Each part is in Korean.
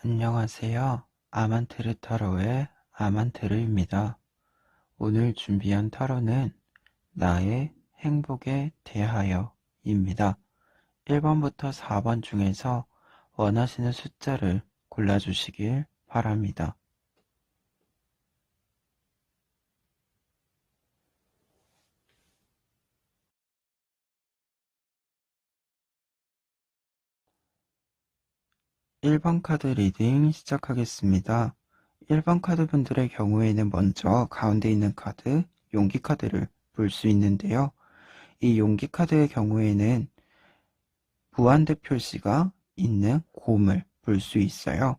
안녕하세요. 아만테르 타로의 아만테르입니다. 오늘 준비한 타로는 나의 행복에 대하여입니다. 1번부터 4번 중에서 원하시는 숫자를 골라주시길 바랍니다. 1번 카드 리딩 시작하겠습니다. 1번 카드 분들의 경우에는 먼저 가운데 있는 카드, 용기 카드를 볼 수 있는데요. 이 용기 카드의 경우에는 무한대 표시가 있는 곰을 볼 수 있어요.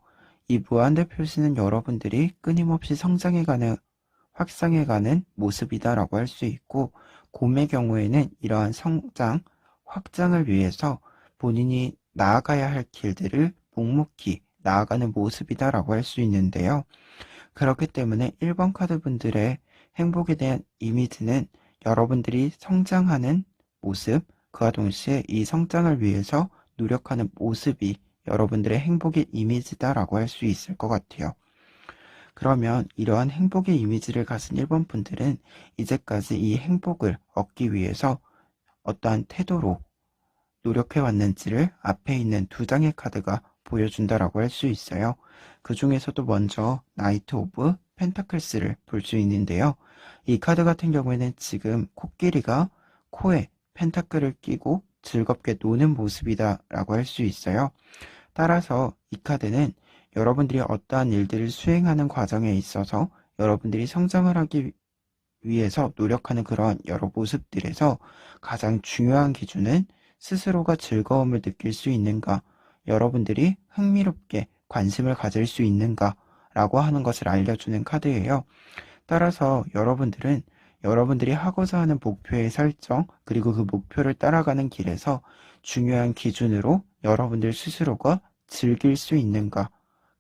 이 무한대 표시는 여러분들이 끊임없이 성장해가는, 확장해가는 모습이다라고 할 수 있고, 곰의 경우에는 이러한 성장, 확장을 위해서 본인이 나아가야 할 길들을 묵묵히 나아가는 모습이다라고 할 수 있는데요. 그렇기 때문에 1번 카드 분들의 행복에 대한 이미지는 여러분들이 성장하는 모습, 그와 동시에 이 성장을 위해서 노력하는 모습이 여러분들의 행복의 이미지다라고 할 수 있을 것 같아요. 그러면 이러한 행복의 이미지를 가진 1번 분들은 이제까지 이 행복을 얻기 위해서 어떠한 태도로 노력해 왔는지를 앞에 있는 두 장의 카드가 보여준다라고 할 수 있어요. 그 중에서도 먼저 나이트 오브 펜타클스를 볼 수 있는데요. 이 카드 같은 경우에는 지금 코끼리가 코에 펜타클을 끼고 즐겁게 노는 모습이다라고 할 수 있어요. 따라서 이 카드는 여러분들이 어떠한 일들을 수행하는 과정에 있어서 여러분들이 성장을 하기 위해서 노력하는 그러한 여러 모습들에서 가장 중요한 기준은 스스로가 즐거움을 느낄 수 있는가, 여러분들이 흥미롭게 관심을 가질 수 있는가 라고 하는 것을 알려주는 카드예요. 따라서 여러분들은 여러분들이 하고자 하는 목표의 설정, 그리고 그 목표를 따라가는 길에서 중요한 기준으로 여러분들 스스로가 즐길 수 있는가,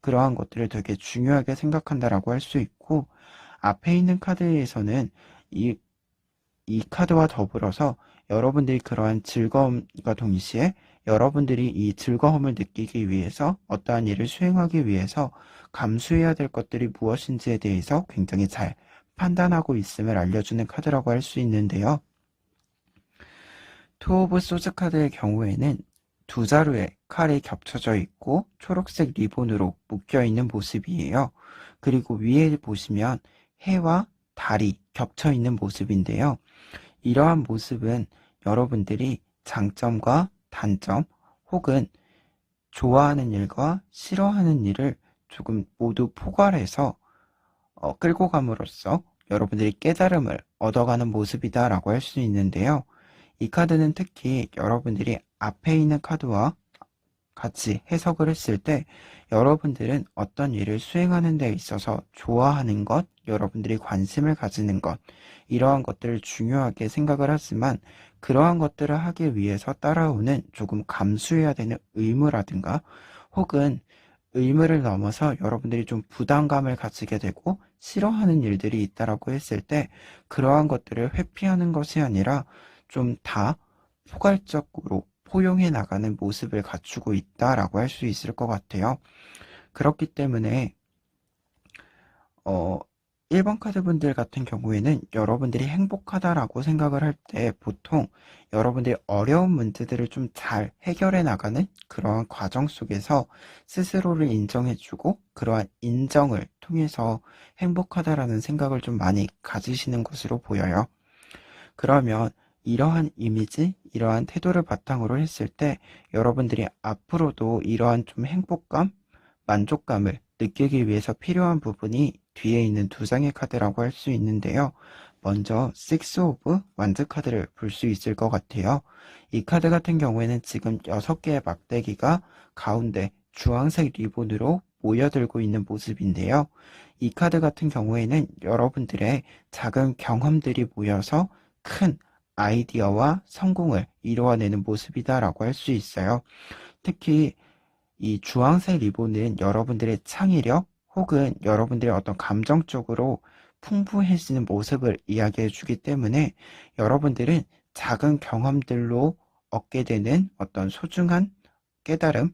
그러한 것들을 되게 중요하게 생각한다라고 할 수 있고, 앞에 있는 카드에서는 이, 이 카드와 더불어서 여러분들이 그러한 즐거움과 동시에 여러분들이 이 즐거움을 느끼기 위해서 어떠한 일을 수행하기 위해서 감수해야 될 것들이 무엇인지에 대해서 굉장히 잘 판단하고 있음을 알려주는 카드라고 할 수 있는데요. 투 오브 소즈 카드의 경우에는 두 자루의 칼이 겹쳐져 있고 초록색 리본으로 묶여 있는 모습이에요. 그리고 위에 보시면 해와 달이 겹쳐 있는 모습인데요. 이러한 모습은 여러분들이 장점과 단점 혹은 좋아하는 일과 싫어하는 일을 조금 모두 포괄해서 끌고 감으로써 여러분들이 깨달음을 얻어가는 모습이다라고 할 수 있는데요. 이 카드는 특히 여러분들이 앞에 있는 카드와 같이 해석을 했을 때 여러분들은 어떤 일을 수행하는 데 있어서 좋아하는 것, 여러분들이 관심을 가지는 것, 이러한 것들을 중요하게 생각을 하지만 그러한 것들을 하기 위해서 따라오는 조금 감수해야 되는 의무라든가 혹은 의무를 넘어서 여러분들이 좀 부담감을 가지게 되고 싫어하는 일들이 있다라고 했을 때 그러한 것들을 회피하는 것이 아니라 좀 다 포괄적으로 포용해 나가는 모습을 갖추고 있다라고 할 수 있을 것 같아요. 그렇기 때문에 어, 1번 카드 분들 같은 경우에는 여러분들이 행복하다라고 생각을 할 때 보통 여러분들이 어려운 문제들을 좀 잘 해결해 나가는 그러한 과정 속에서 스스로를 인정해주고 그러한 인정을 통해서 행복하다라는 생각을 좀 많이 가지시는 것으로 보여요. 그러면 이러한 이미지, 이러한 태도를 바탕으로 했을 때 여러분들이 앞으로도 이러한 좀 행복감, 만족감을 느끼기 위해서 필요한 부분이 뒤에 있는 두 장의 카드라고 할 수 있는데요. 먼저 식스 오브 완즈 카드를 볼 수 있을 것 같아요. 이 카드 같은 경우에는 지금 6개의 막대기가 가운데 주황색 리본으로 모여들고 있는 모습인데요. 이 카드 같은 경우에는 여러분들의 작은 경험들이 모여서 큰 아이디어와 성공을 이루어내는 모습이다라고 할 수 있어요. 특히 이 주황색 리본은 여러분들의 창의력 혹은 여러분들의 어떤 감정적으로 풍부해지는 모습을 이야기해 주기 때문에 여러분들은 작은 경험들로 얻게 되는 어떤 소중한 깨달음,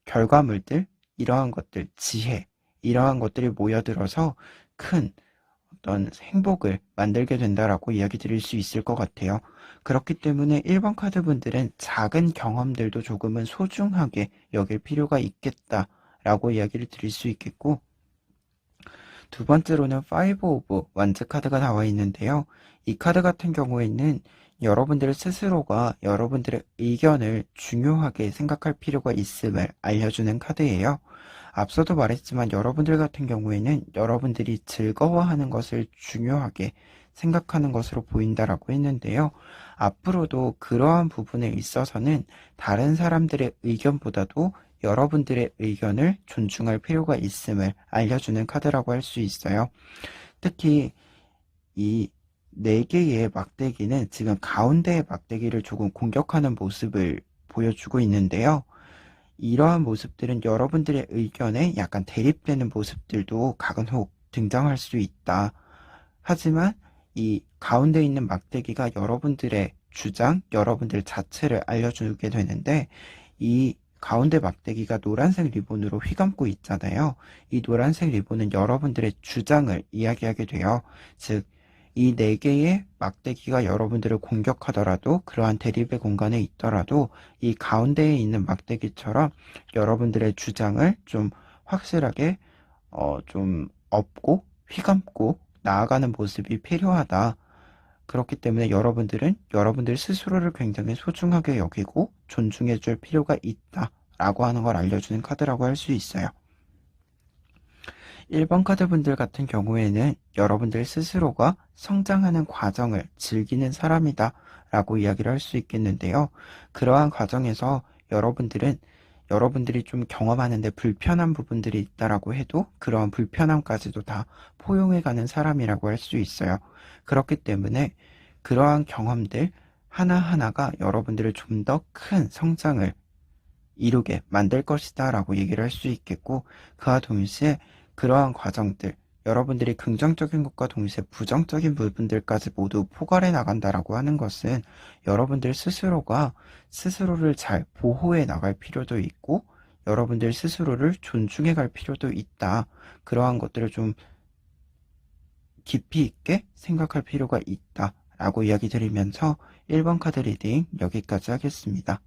결과물들, 이러한 것들, 지혜, 이러한 것들이 모여들어서 큰 어떤 행복을 만들게 된다라고 이야기 드릴 수 있을 것 같아요. 그렇기 때문에 1번 카드 분들은 작은 경험들도 조금은 소중하게 여길 필요가 있겠다라고 이야기를 드릴 수 있겠고, 두 번째로는 5 오브 완즈 카드가 나와 있는데요. 이 카드 같은 경우에는 여러분들 스스로가 여러분들의 의견을 중요하게 생각할 필요가 있음을 알려주는 카드예요. 앞서도 말했지만 여러분들 같은 경우에는 여러분들이 즐거워하는 것을 중요하게 생각하는 것으로 보인다라고 했는데요. 앞으로도 그러한 부분에 있어서는 다른 사람들의 의견보다도 여러분들의 의견을 존중할 필요가 있음을 알려주는 카드라고 할 수 있어요. 특히 이 4개의 막대기는 지금 가운데의 막대기를 조금 공격하는 모습을 보여주고 있는데요. 이러한 모습들은 여러분들의 의견에 약간 대립되는 모습들도 각은혹 등장할 수 있다. 하지만 이 가운데 있는 막대기가 여러분들의 주장, 여러분들 자체를 알려주게 되는데, 이 가운데 막대기가 노란색 리본으로 휘감고 있잖아요. 이 노란색 리본은 여러분들의 주장을 이야기하게 돼요. 즉, 이 4개의 막대기가 여러분들을 공격하더라도, 그러한 대립의 공간에 있더라도 이 가운데에 있는 막대기처럼 여러분들의 주장을 좀 확실하게 좀 업고 휘감고 나아가는 모습이 필요하다. 그렇기 때문에 여러분들은 여러분들 스스로를 굉장히 소중하게 여기고 존중해 줄 필요가 있다 라고 하는 걸 알려주는 카드라고 할 수 있어요. 1번 카드 분들 같은 경우에는 여러분들 스스로가 성장하는 과정을 즐기는 사람이다 라고 이야기를 할 수 있겠는데요. 그러한 과정에서 여러분들이 좀 경험하는데 불편한 부분들이 있다라고 해도 그러한 불편함까지도 다 포용해가는 사람이라고 할 수 있어요. 그렇기 때문에 그러한 경험들 하나하나가 여러분들을 좀 더 큰 성장을 이루게 만들 것이다 라고 얘기를 할 수 있겠고, 그와 동시에 그러한 과정들, 여러분들이 긍정적인 것과 동시에 부정적인 부분들까지 모두 포괄해 나간다라고 하는 것은 여러분들 스스로가 스스로를 잘 보호해 나갈 필요도 있고 여러분들 스스로를 존중해 갈 필요도 있다. 그러한 것들을 좀 깊이 있게 생각할 필요가 있다 라고 이야기 드리면서 1번 카드 리딩 여기까지 하겠습니다.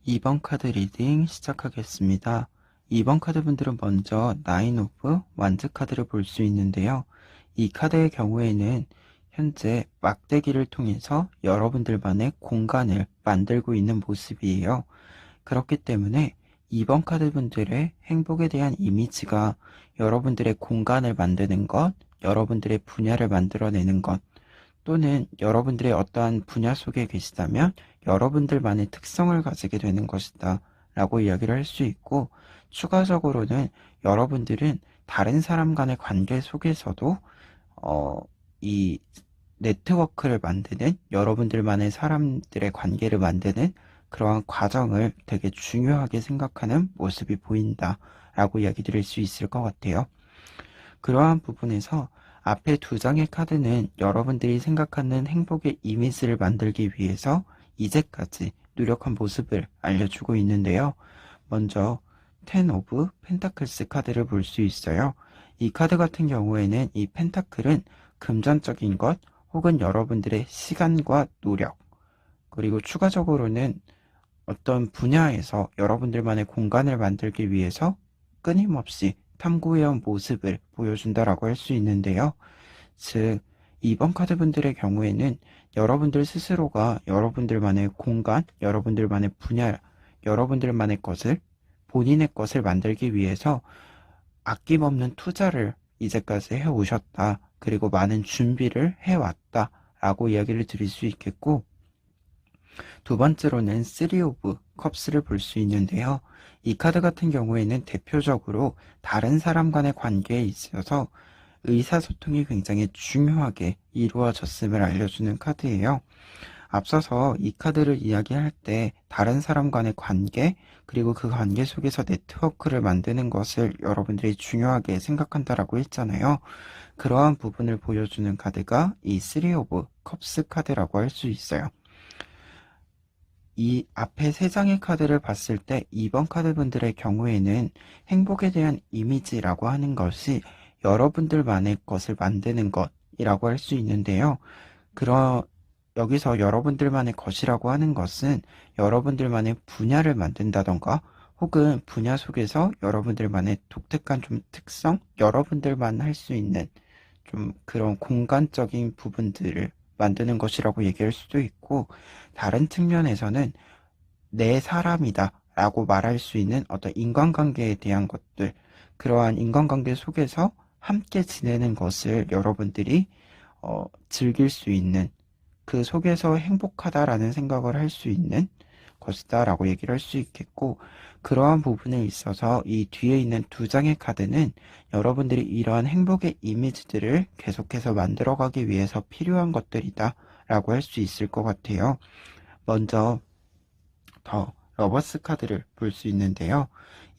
2번 카드 리딩 시작하겠습니다. 2번 카드 분들은 먼저 9 오브 완즈 카드를 볼 수 있는데요. 이 카드의 경우에는 현재 막대기를 통해서 여러분들만의 공간을 만들고 있는 모습이에요. 그렇기 때문에 2번 카드 분들의 행복에 대한 이미지가 여러분들의 공간을 만드는 것, 여러분들의 분야를 만들어내는 것, 또는 여러분들의 어떠한 분야 속에 계시다면 여러분들만의 특성을 가지게 되는 것이다 라고 이야기를 할 수 있고, 추가적으로는 여러분들은 다른 사람 간의 관계 속에서도 이 네트워크를 만드는, 여러분들만의 사람들의 관계를 만드는 그러한 과정을 되게 중요하게 생각하는 모습이 보인다 라고 이야기 드릴 수 있을 것 같아요. 그러한 부분에서 앞에 2장의 카드는 여러분들이 생각하는 행복의 이미지를 만들기 위해서 이제까지 노력한 모습을 알려주고 있는데요. 먼저 10 오브 펜타클스 카드를 볼 수 있어요. 이 카드 같은 경우에는 이 펜타클은 금전적인 것 혹은 여러분들의 시간과 노력, 그리고 추가적으로는 어떤 분야에서 여러분들만의 공간을 만들기 위해서 끊임없이 탐구해온 모습을 보여준다라고 할 수 있는데요. 즉, 2번 카드 분들의 경우에는 여러분들 스스로가 여러분들만의 공간, 여러분들만의 분야, 여러분들만의 것을, 본인의 것을 만들기 위해서 아낌없는 투자를 이제까지 해오셨다. 그리고 많은 준비를 해왔다. 라고 이야기를 드릴 수 있겠고, 두 번째로는 3 오브 컵스를 볼 수 있는데요. 이 카드 같은 경우에는 대표적으로 다른 사람 간의 관계에 있어서 의사소통이 굉장히 중요하게 이루어졌음을 알려주는 카드예요. 앞서서 이 카드를 이야기할 때 다른 사람 간의 관계, 그리고 그 관계 속에서 네트워크를 만드는 것을 여러분들이 중요하게 생각한다라고 했잖아요. 그러한 부분을 보여주는 카드가 이 3 오브 컵스 카드라고 할 수 있어요. 이 앞에 세 장의 카드를 봤을 때 2번 카드분들의 경우에는 행복에 대한 이미지라고 하는 것이 여러분들만의 것을 만드는 것이라고 할 수 있는데요. 여기서 여러분들만의 것이라고 하는 것은 여러분들만의 분야를 만든다던가 혹은 분야 속에서 여러분들만의 독특한 좀 특성, 여러분들만 할 수 있는 좀 그런 공간적인 부분들을 만드는 것이라고 얘기할 수도 있고, 다른 측면에서는 내 사람이다 라고 말할 수 있는 어떤 인간관계에 대한 것들, 그러한 인간관계 속에서 함께 지내는 것을 여러분들이 즐길 수 있는, 그 속에서 행복하다라는 생각을 할 수 있는 것이다 라고 얘기를 할 수 있겠고, 그러한 부분에 있어서 이 뒤에 있는 두 장의 카드는 여러분들이 이러한 행복의 이미지들을 계속해서 만들어가기 위해서 필요한 것들이다 라고 할 수 있을 것 같아요. 먼저 더 러버스 카드를 볼 수 있는데요.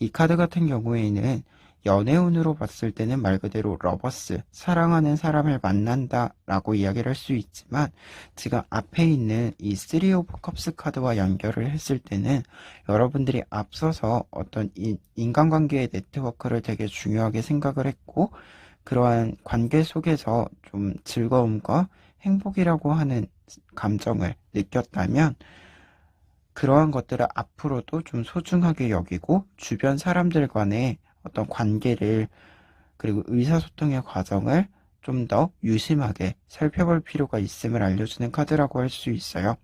이 카드 같은 경우에는 연애운으로 봤을 때는 말 그대로 러버스, 사랑하는 사람을 만난다 라고 이야기를 할 수 있지만, 지금 앞에 있는 이 3 오브 컵스 카드와 연결을 했을 때는 여러분들이 앞서서 어떤 인간관계의 네트워크를 되게 중요하게 생각을 했고, 그러한 관계 속에서 좀 즐거움과 행복이라고 하는 감정을 느꼈다면, 그러한 것들을 앞으로도 좀 소중하게 여기고 주변 사람들 간의 어떤 관계를, 그리고 의사소통의 과정을 좀 더 유심하게 살펴볼 필요가 있음을 알려주는 카드라고 할 수 있어요.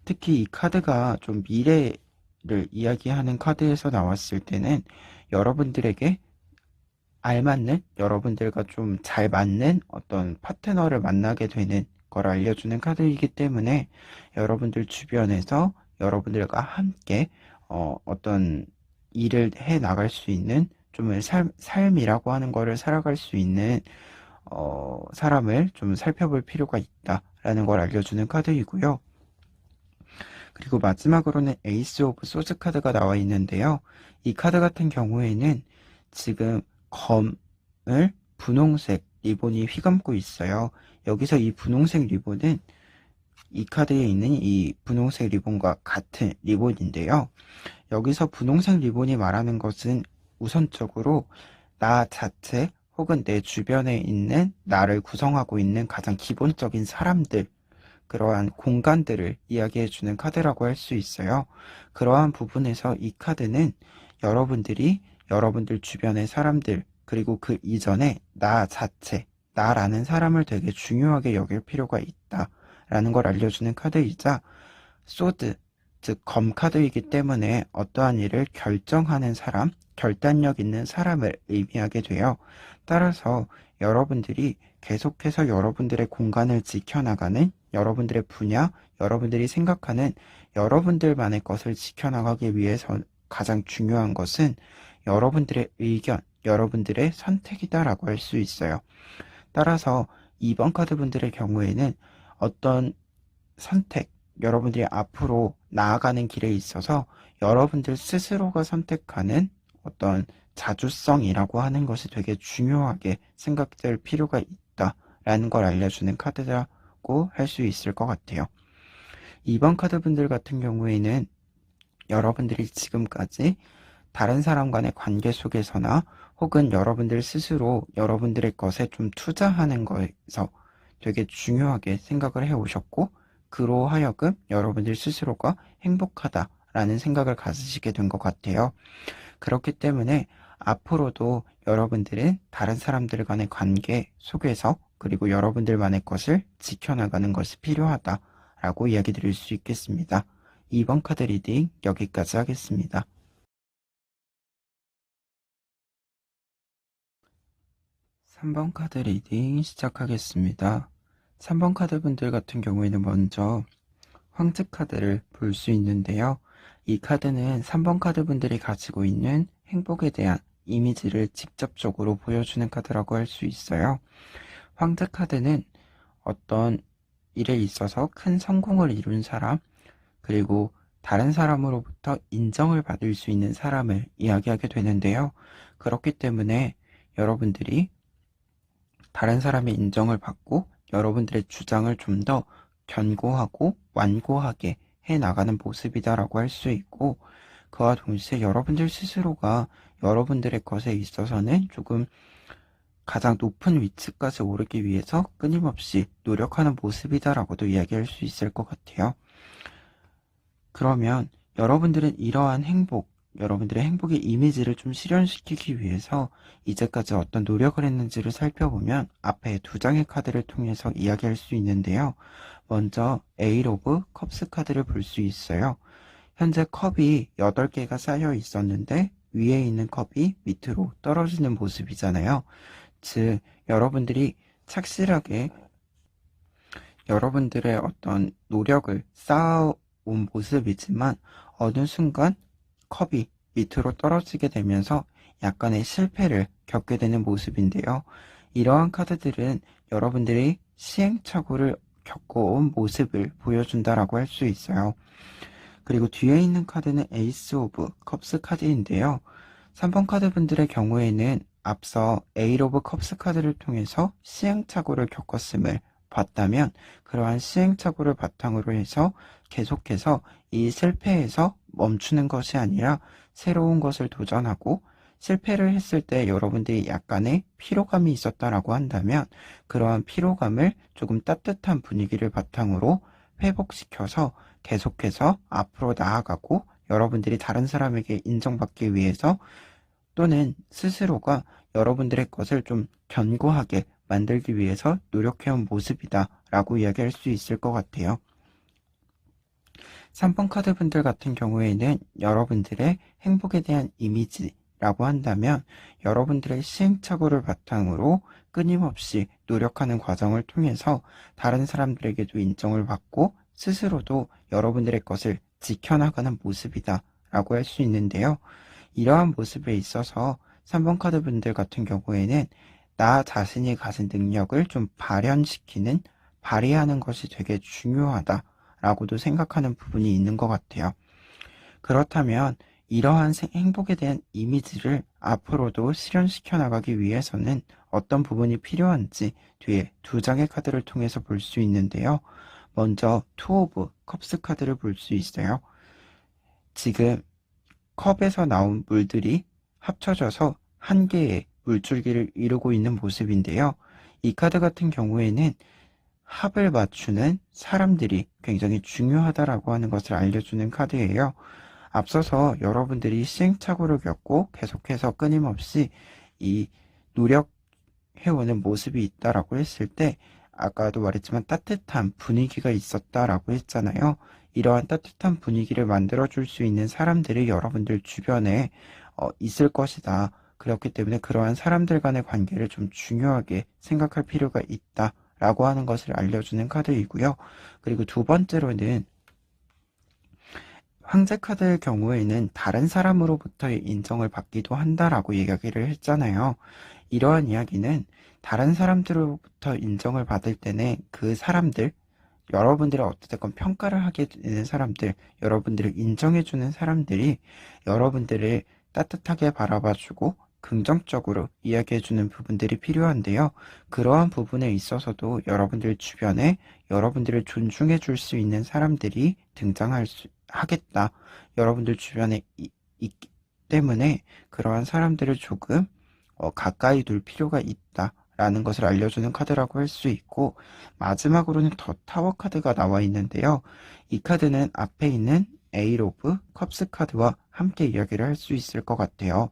특히 이 카드가 좀 미래를 이야기하는 카드에서 나왔을 때는 여러분들에게 알맞는, 여러분들과 좀 잘 맞는 어떤 파트너를 만나게 되는 걸 알려주는 카드이기 때문에, 여러분들 주변에서 여러분들과 함께 어떤 일을 해 나갈 수 있는 좀 삶이라고 하는 거를 살아갈 수 있는 사람을 좀 살펴볼 필요가 있다라는 걸 알려주는 카드이고요. 그리고 마지막으로는 에이스 오브 소즈 카드가 나와 있는데요. 이 카드 같은 경우에는 지금 검을 분홍색 리본이 휘감고 있어요. 여기서 이 분홍색 리본은 이 카드에 있는 이 분홍색 리본과 같은 리본인데요. 여기서 분홍색 리본이 말하는 것은 우선적으로 나 자체 혹은 내 주변에 있는 나를 구성하고 있는 가장 기본적인 사람들, 그러한 공간들을 이야기해주는 카드라고 할 수 있어요. 그러한 부분에서 이 카드는 여러분들이 여러분들 주변의 사람들, 그리고 그 이전에 나 자체, 나라는 사람을 되게 중요하게 여길 필요가 있다라는 걸 알려주는 카드이자, 소드, 즉 검 카드이기 때문에 어떠한 일을 결정하는 사람, 결단력 있는 사람을 의미하게 돼요. 따라서 여러분들이 계속해서 여러분들의 공간을 지켜나가는, 여러분들의 분야, 여러분들이 생각하는 여러분들만의 것을 지켜나가기 위해서 가장 중요한 것은 여러분들의 의견, 여러분들의 선택이다라고 할 수 있어요. 따라서 2번 카드 분들의 경우에는 어떤 선택, 여러분들이 앞으로 나아가는 길에 있어서 여러분들 스스로가 선택하는 어떤 자주성이라고 하는 것이 되게 중요하게 생각될 필요가 있다라는 걸 알려주는 카드라고 할 수 있을 것 같아요. 2번 카드 분들 같은 경우에는 여러분들이 지금까지 다른 사람 간의 관계 속에서나 혹은 여러분들 스스로 여러분들의 것에 좀 투자하는 거에서 되게 중요하게 생각을 해 오셨고, 그로 하여금 여러분들 스스로가 행복하다라는 생각을 가지시게 된 것 같아요. 그렇기 때문에 앞으로도 여러분들은 다른 사람들 간의 관계 속에서, 그리고 여러분들만의 것을 지켜나가는 것이 필요하다라고 이야기 드릴 수 있겠습니다. 2번 카드 리딩 여기까지 하겠습니다. 3번 카드 리딩 시작하겠습니다. 3번 카드 분들 같은 경우에는 먼저 황제 카드를 볼 수 있는데요. 이 카드는 3번 카드 분들이 가지고 있는 행복에 대한 이미지를 직접적으로 보여주는 카드라고 할 수 있어요. 황제 카드는 어떤 일에 있어서 큰 성공을 이룬 사람, 그리고 다른 사람으로부터 인정을 받을 수 있는 사람을 이야기하게 되는데요. 그렇기 때문에 여러분들이 다른 사람의 인정을 받고 여러분들의 주장을 좀 더 견고하고 완고하게 해 나가는 모습이다라고 할 수 있고, 그와 동시에 여러분들 스스로가 여러분들의 것에 있어서는 조금 가장 높은 위치까지 오르기 위해서 끊임없이 노력하는 모습이다라고도 이야기할 수 있을 것 같아요. 그러면 여러분들은 이러한 여러분들의 행복의 이미지를 좀 실현시키기 위해서 이제까지 어떤 노력을 했는지를 살펴보면 앞에 두 장의 카드를 통해서 이야기할 수 있는데요. 먼저 에잇 오브 컵스 카드를 볼 수 있어요. 현재 컵이 8개가 쌓여 있었는데 위에 있는 컵이 밑으로 떨어지는 모습이잖아요. 즉, 여러분들이 착실하게 여러분들의 어떤 노력을 쌓아온 모습이지만 어느 순간 컵이 밑으로 떨어지게 되면서 약간의 실패를 겪게 되는 모습인데요. 이러한 카드들은 여러분들이 시행착오를 겪어온 모습을 보여준다라고 할 수 있어요. 그리고 뒤에 있는 카드는 에이스 오브 컵스 카드인데요. 3번 카드 분들의 경우에는 앞서 에잇 오브 컵스 카드를 통해서 시행착오를 겪었음을 봤다면 그러한 시행착오를 바탕으로 해서 계속해서 이 실패에서 멈추는 것이 아니라 새로운 것을 도전하고, 실패를 했을 때 여러분들이 약간의 피로감이 있었다라고 한다면 그러한 피로감을 조금 따뜻한 분위기를 바탕으로 회복시켜서 계속해서 앞으로 나아가고, 여러분들이 다른 사람에게 인정받기 위해서 또는 스스로가 여러분들의 것을 좀 견고하게 만들기 위해서 노력해온 모습이다 라고 이야기할 수 있을 것 같아요. 3번 카드 분들 같은 경우에는 여러분들의 행복에 대한 이미지라고 한다면 여러분들의 시행착오를 바탕으로 끊임없이 노력하는 과정을 통해서 다른 사람들에게도 인정을 받고 스스로도 여러분들의 것을 지켜나가는 모습이다 라고 할 수 있는데요. 이러한 모습에 있어서 3번 카드 분들 같은 경우에는 나 자신이 가진 능력을 좀 발휘하는 것이 되게 중요하다라고도 생각하는 부분이 있는 것 같아요. 그렇다면 이러한 행복에 대한 이미지를 앞으로도 실현시켜 나가기 위해서는 어떤 부분이 필요한지 뒤에 두 장의 카드를 통해서 볼 수 있는데요. 먼저 투 오브 컵스 카드를 볼 수 있어요. 지금 컵에서 나온 물들이 합쳐져서 한 개의 물줄기를 이루고 있는 모습인데요. 이 카드 같은 경우에는 합을 맞추는 사람들이 굉장히 중요하다라고 하는 것을 알려주는 카드예요. 앞서서 여러분들이 시행착오를 겪고 계속해서 끊임없이 이 노력해오는 모습이 있다라고 했을 때, 아까도 말했지만 따뜻한 분위기가 있었다라고 했잖아요. 이러한 따뜻한 분위기를 만들어줄 수 있는 사람들이 여러분들 주변에 있을 것이다. 그렇기 때문에 그러한 사람들 간의 관계를 좀 중요하게 생각할 필요가 있다라고 하는 것을 알려주는 카드이고요. 그리고 두 번째로는 황제 카드의 경우에는 다른 사람으로부터의 인정을 받기도 한다라고 이야기를 했잖아요. 이러한 이야기는 다른 사람들로부터 인정을 받을 때는 그 사람들, 여러분들의 어찌됐건 평가를 하게 되는 사람들, 여러분들을 인정해주는 사람들이 여러분들을 따뜻하게 바라봐주고 긍정적으로 이야기해주는 부분들이 필요한데요. 그러한 부분에 있어서도 여러분들 주변에 여러분들을 존중해줄 수 있는 사람들이 하겠다. 여러분들 주변에 있기 때문에 그러한 사람들을 조금 가까이 둘 필요가 있다 라는 것을 알려주는 카드라고 할 수 있고, 마지막으로는 더 타워 카드가 나와 있는데요. 이 카드는 앞에 있는 에잇 오브 컵스 카드와 함께 이야기를 할 수 있을 것 같아요.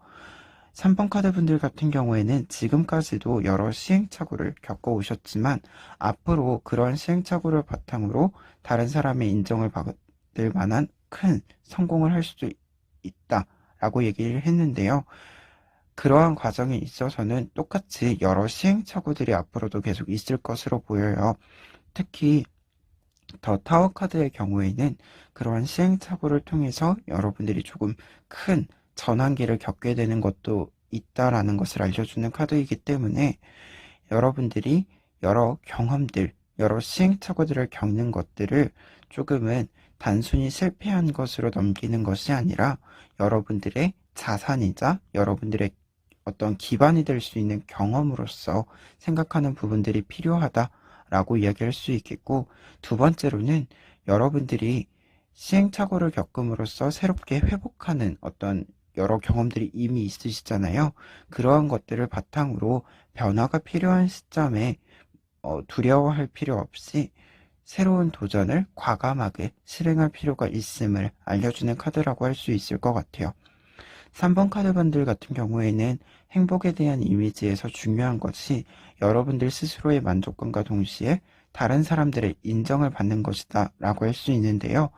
3번 카드 분들 같은 경우에는 지금까지도 여러 시행착오를 겪어오셨지만 앞으로 그런 시행착오를 바탕으로 다른 사람의 인정을 받을 만한 큰 성공을 할 수도 있다라고 얘기를 했는데요. 그러한 과정에 있어서는 똑같이 여러 시행착오들이 앞으로도 계속 있을 것으로 보여요. 특히 더 타워 카드의 경우에는 그러한 시행착오를 통해서 여러분들이 조금 큰 전환기를 겪게 되는 것도 있다라는 것을 알려주는 카드이기 때문에 여러분들이 여러 경험들, 여러 시행착오들을 겪는 것들을 조금은 단순히 실패한 것으로 넘기는 것이 아니라 여러분들의 자산이자 여러분들의 어떤 기반이 될 수 있는 경험으로서 생각하는 부분들이 필요하다라고 이야기할 수 있겠고, 두 번째로는 여러분들이 시행착오를 겪음으로써 새롭게 회복하는 어떤 여러 경험들이 이미 있으시잖아요. 그러한 것들을 바탕으로 변화가 필요한 시점에 두려워할 필요 없이 새로운 도전을 과감하게 실행할 필요가 있음을 알려주는 카드라고 할 수 있을 것 같아요. 3번 카드 번들 같은 경우에는 행복에 대한 이미지에서 중요한 것이 여러분들 스스로의 만족감과 동시에 다른 사람들의 인정을 받는 것이다 라고 할 수 있는데요.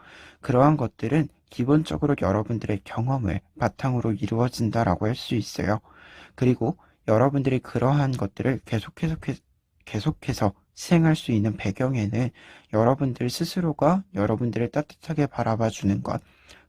그러한 것들은 기본적으로 여러분들의 경험을 바탕으로 이루어진다라고 할 수 있어요. 그리고 여러분들이 그러한 것들을 계속해서 시행할 수 있는 배경에는 여러분들 스스로가 여러분들을 따뜻하게 바라봐 주는 것,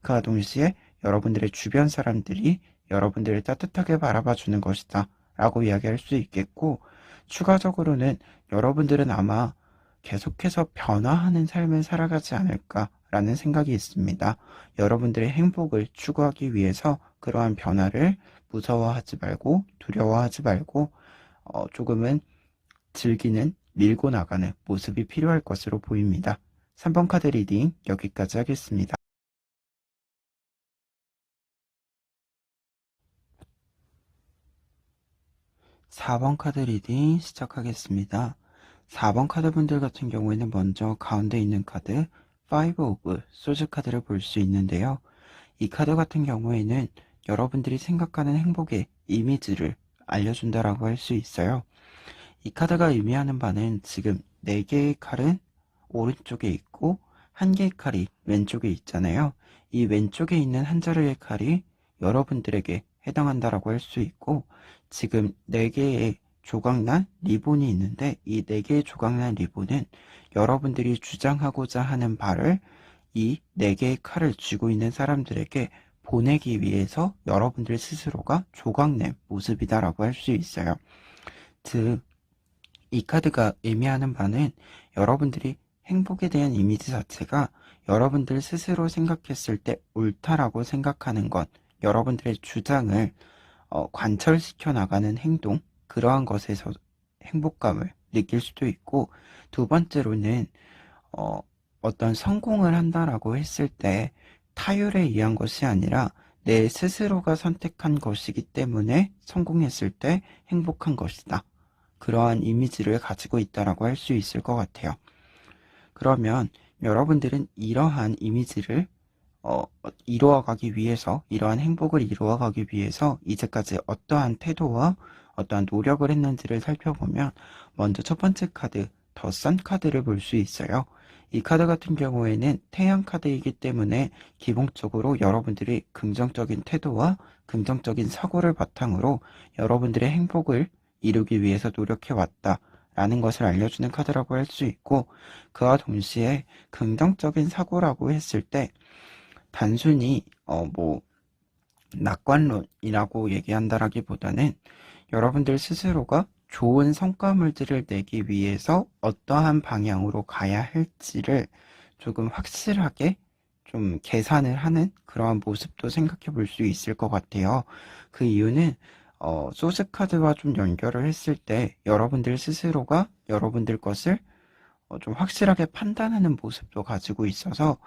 그와 동시에 여러분들의 주변 사람들이 여러분들을 따뜻하게 바라봐 주는 것이다 라고 이야기할 수 있겠고, 추가적으로는 여러분들은 아마 계속해서 변화하는 삶을 살아가지 않을까라는 생각이 있습니다. 여러분들의 행복을 추구하기 위해서 그러한 변화를 무서워하지 말고 두려워하지 말고 조금은 즐기는, 밀고 나가는 모습이 필요할 것으로 보입니다. 3번 카드 리딩 여기까지 하겠습니다. 4번 카드 리딩 시작하겠습니다. 4번 카드 분들 같은 경우에는 먼저 가운데 있는 카드 5 오브 소즈 카드를 볼 수 있는데요. 이 카드 같은 경우에는 여러분들이 생각하는 행복의 이미지를 알려준다라고 할 수 있어요. 이 카드가 의미하는 바는 지금 4개의 칼은 오른쪽에 있고 1개의 칼이 왼쪽에 있잖아요. 이 왼쪽에 있는 한 자루의 칼이 여러분들에게 해당한다라고 할 수 있고, 지금 4개의 조각난 리본이 있는데 이 4개의 조각난 리본은 여러분들이 주장하고자 하는 바를 이 4개의 칼을 쥐고 있는 사람들에게 보내기 위해서 여러분들 스스로가 조각낸 모습이다라고 할 수 있어요. 즉, 이 카드가 의미하는 바는 여러분들이 행복에 대한 이미지 자체가 여러분들 스스로 생각했을 때 옳다라고 생각하는 것, 여러분들의 주장을 관철시켜 나가는 행동, 그러한 것에서 행복감을 느낄 수도 있고, 두 번째로는 어떤 성공을 한다라고 했을 때 타율에 의한 것이 아니라 내 스스로가 선택한 것이기 때문에 성공했을 때 행복한 것이다. 그러한 이미지를 가지고 있다라고 할 수 있을 것 같아요. 그러면 여러분들은 이러한 이미지를 이루어가기 위해서, 이러한 행복을 이루어가기 위해서 이제까지 어떠한 태도와 어떠한 노력을 했는지를 살펴보면, 먼저 첫 번째 카드 더 선 카드를 볼 수 있어요. 이 카드 같은 경우에는 태양 카드이기 때문에 기본적으로 여러분들이 긍정적인 태도와 긍정적인 사고를 바탕으로 여러분들의 행복을 이루기 위해서 노력해 왔다 라는 것을 알려주는 카드라고 할 수 있고, 그와 동시에 긍정적인 사고라고 했을 때 단순히 낙관론이라고 얘기한다라기보다는 여러분들 스스로가 좋은 성과물들을 내기 위해서 어떠한 방향으로 가야 할지를 조금 확실하게 좀 계산을 하는 그러한 모습도 생각해 볼 수 있을 것 같아요. 그 이유는 소스 카드와 좀 연결을 했을 때 여러분들 스스로가 여러분들 것을 좀 확실하게 판단하는 모습도 가지고 있어서,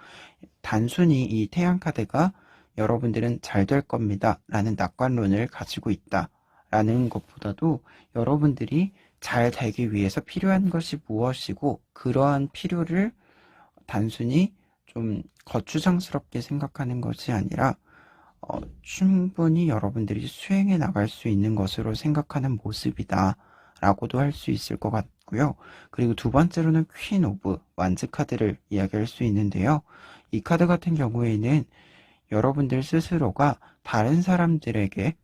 단순히 이 태양 카드가 여러분들은 잘 될 겁니다 라는 낙관론을 가지고 있다 라는 것보다도 여러분들이 잘 되기 위해서 필요한 것이 무엇이고 그러한 필요를 단순히 좀 거추장스럽게 생각하는 것이 아니라 충분히 여러분들이 수행해 나갈 수 있는 것으로 생각하는 모습이다 라고도 할 수 있을 것 같고요. 그리고 두 번째로는 퀸 오브 완즈 카드를 이야기할 수 있는데요. 이 카드 같은 경우에는 여러분들 스스로가 다른 사람들에게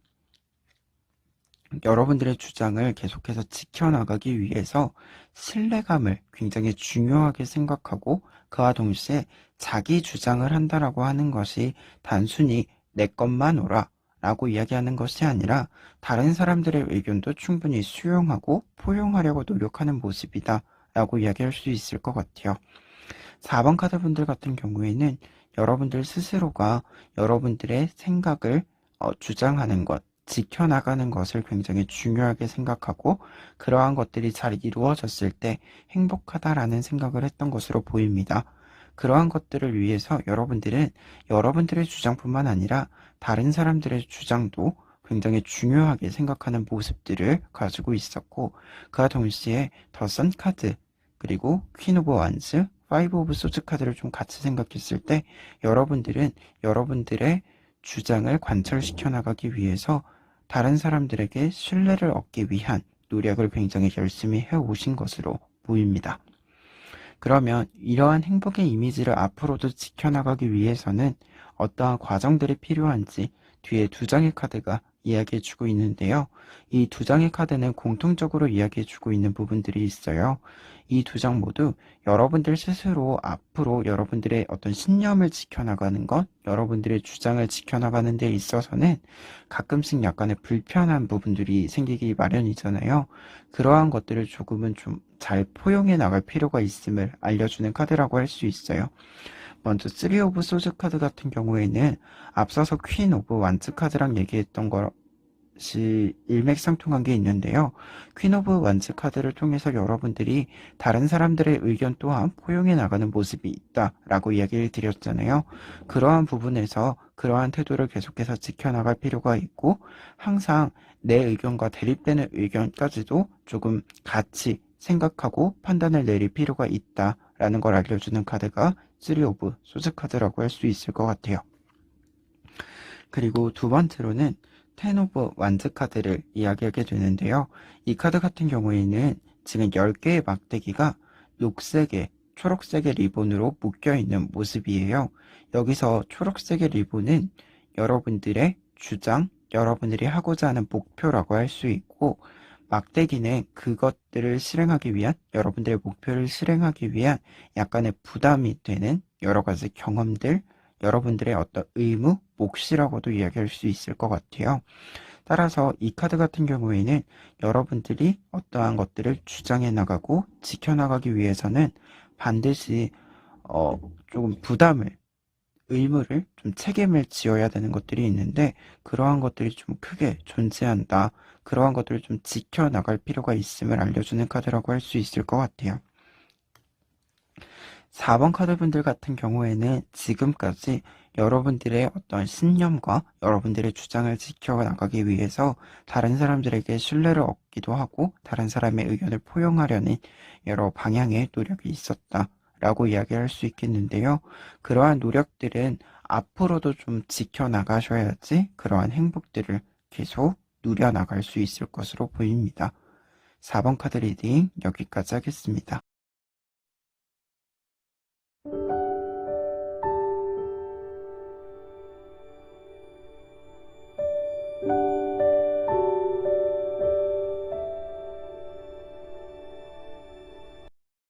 여러분들의 주장을 계속해서 지켜나가기 위해서 신뢰감을 굉장히 중요하게 생각하고, 그와 동시에 자기 주장을 한다라고 하는 것이 단순히 내 것만 오라 라고 이야기하는 것이 아니라 다른 사람들의 의견도 충분히 수용하고 포용하려고 노력하는 모습이다 라고 이야기할 수 있을 것 같아요. 4번 카드 분들 같은 경우에는 여러분들 스스로가 여러분들의 생각을 주장하는 것, 지켜나가는 것을 굉장히 중요하게 생각하고, 그러한 것들이 잘 이루어졌을 때 행복하다라는 생각을 했던 것으로 보입니다. 그러한 것들을 위해서 여러분들은 여러분들의 주장뿐만 아니라 다른 사람들의 주장도 굉장히 중요하게 생각하는 모습들을 가지고 있었고, 그와 동시에 더 선 카드, 그리고 퀸 오브 완즈, 파이브 오브 소즈 카드를 좀 같이 생각했을 때 여러분들은 여러분들의 주장을 관철시켜 나가기 위해서 다른 사람들에게 신뢰를 얻기 위한 노력을 굉장히 열심히 해오신 것으로 보입니다. 그러면 이러한 행복의 이미지를 앞으로도 지켜나가기 위해서는 어떠한 과정들이 필요한지 뒤에 두 장의 카드가 이야기해주고 있는데요. 이 두 장의 카드는 공통적으로 이야기해주고 있는 부분들이 있어요. 이 두 장 모두 여러분들 스스로 앞으로 여러분들의 어떤 신념을 지켜나가는 것, 여러분들의 주장을 지켜나가는 데 있어서는 가끔씩 약간의 불편한 부분들이 생기기 마련이잖아요. 그러한 것들을 조금은 좀 잘 포용해 나갈 필요가 있음을 알려주는 카드라고 할 수 있어요. 먼저 3 오브 소즈 카드 같은 경우에는 앞서서 퀸 오브 완즈 카드랑 얘기했던 것이 일맥상통한 게 있는데요. 퀸 오브 완즈 카드를 통해서 여러분들이 다른 사람들의 의견 또한 포용해 나가는 모습이 있다라고 이야기를 드렸잖아요. 그러한 부분에서 그러한 태도를 계속해서 지켜나갈 필요가 있고, 항상 내 의견과 대립되는 의견까지도 조금 같이 생각하고 판단을 내릴 필요가 있다라는 걸 알려주는 카드가 3 오브 소즈 카드라고 할 수 있을 것 같아요. 그리고 두 번째로는 10 오브 완즈 카드를 이야기하게 되는데요. 이 카드 같은 경우에는 지금 10개의 막대기가 녹색에 초록색의 리본으로 묶여있는 모습이에요. 여기서 초록색의 리본은 여러분들의 주장, 여러분들이 하고자 하는 목표라고 할 수 있고, 막대기는 그것들을 실행하기 위한, 여러분들의 목표를 실행하기 위한 약간의 부담이 되는 여러 가지 경험들, 여러분들의 어떤 의무, 몫이라고도 이야기할 수 있을 것 같아요. 따라서 이 카드 같은 경우에는 여러분들이 어떠한 것들을 주장해 나가고 지켜나가기 위해서는 반드시 조금 부담을, 의무를, 좀 책임을 지어야 되는 것들이 있는데, 그러한 것들이 좀 크게 존재한다. 그러한 것들을 좀 지켜나갈 필요가 있음을 알려주는 카드라고 할 수 있을 것 같아요. 4번 카드분들 같은 경우에는 지금까지 여러분들의 어떤 신념과 여러분들의 주장을 지켜나가기 위해서 다른 사람들에게 신뢰를 얻기도 하고 다른 사람의 의견을 포용하려는 여러 방향의 노력이 있었다라고 이야기할 수 있겠는데요. 그러한 노력들은 앞으로도 좀 지켜나가셔야지 그러한 행복들을 계속 누려나갈 수 있을 것으로 보입니다. 4번 카드 리딩 여기까지 하겠습니다.